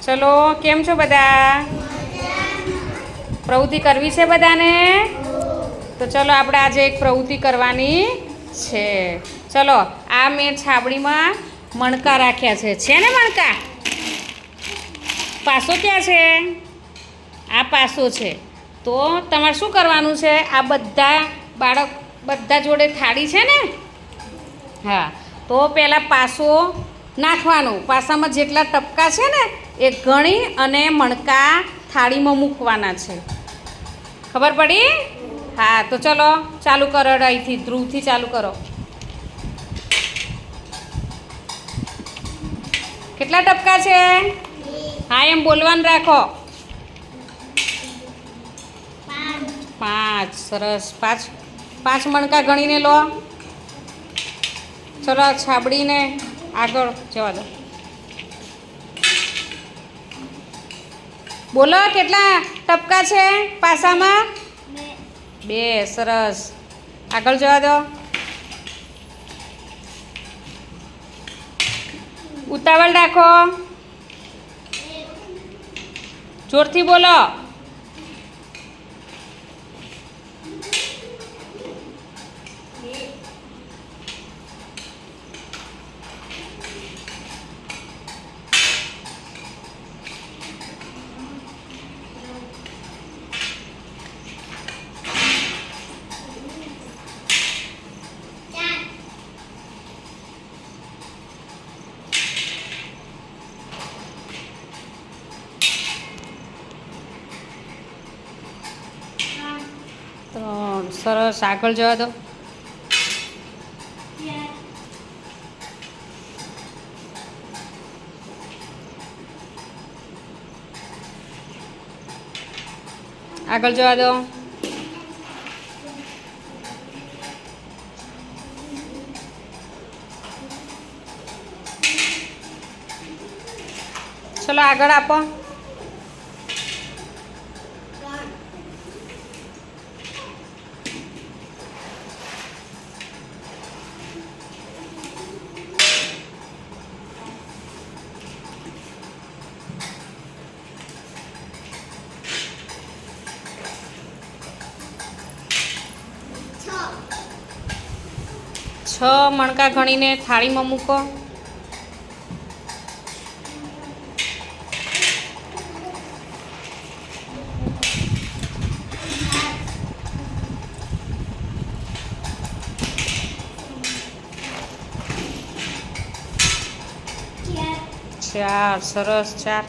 ચલો, કેમ છો બધા? પ્રવૃત્તિ કરવી છે બધાને? તો ચલો આપણે આજે એક પ્રવૃત્તિ કરવાની છે. ચલો, આ મેં છાબડીમાં મણકા રાખ્યા છે ને મણકા? પાસો ક્યાં છે? આ પાસો છે. તો તમારે શું કરવાનું છે? આ બધા જોડે થાળી છે ને? હા, તો પહેલાં પાસો નાખવાનો. પાસામાં જેટલા ટપકા છે ને એ ગણી અને મણકા થાળીમાં મૂકવાના છે. ખબર પડી? હા, તો ચલો ચાલુ કરો. અહીંથી ધ્રુવથી ચાલુ કરો. કેટલા ટપકા છે? હા, એમ બોલવાનું રાખો. 5. સરસ. 5 મણકા ગણીને લો. ચલો, છાબડીને આગળ જવા દો. બોલો, કેટલા ટપકા છે પાસામાં? 2. સરસ. આગળ જવા દો. ઉતાવળ રાખો. જોરથી બોલો. સરસ. આગળ જવા દો. આગળ જવા દો. ચલો, આગળ આપો. છ મણકા ગણીને થાળીમાં મૂકો. ચાર. સરસ. 4.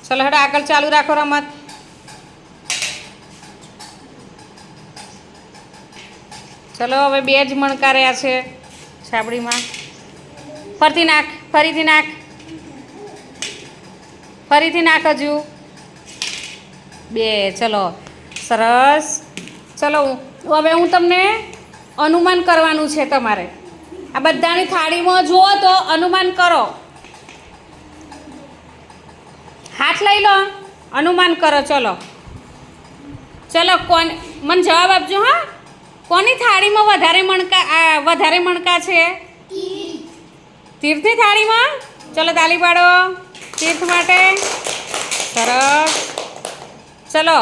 ચલો, હેડો આગળ ચાલુ રાખો રમત. ચલો, હવે 2 જ મણકા રહ્યા છે છાબડીમાં. ફરીથી નાખ. ફરીથી નાખ. હજુ 2. ચલો, સરસ. ચલો, હવે હું તમને અનુમાન કરવાનું છે તમારે. આ બધાની થાળીમાં જુઓ તો અનુમાન કરો. હાથ લઈ લો, અનુમાન કરો. ચલો, મને જવાબ આપજો. હા, કોની થાળીમાં વધારે મણકા છે? તીર્થની થાળીમાં. ચલો, તાલી પાડો તીર્થ માટે. સરસ. ચલો,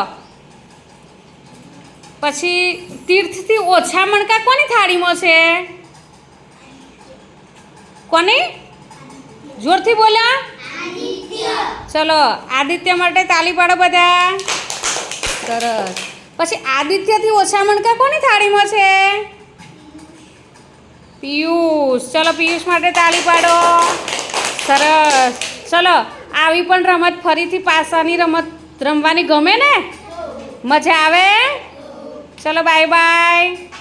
પછી તીર્થથી ઓછા મણકા કોની થાળીમાં છે? કોની? જોરથી બોલ્યા. ચલો, આદિત્ય માટે તાલી પાડો બધા. સરસ. પછી આદિત્યથી ઓછા મણકા કોની થાળીમાં છે? પિયુષ. ચલો, પિયુષ માટે તાલી પાડો. સરસ. ચલો, આવી પણ રમત ફરીથી પાસાની રમત રમવાની ગમે ને? મજા આવે? ચલો, બાય બાય.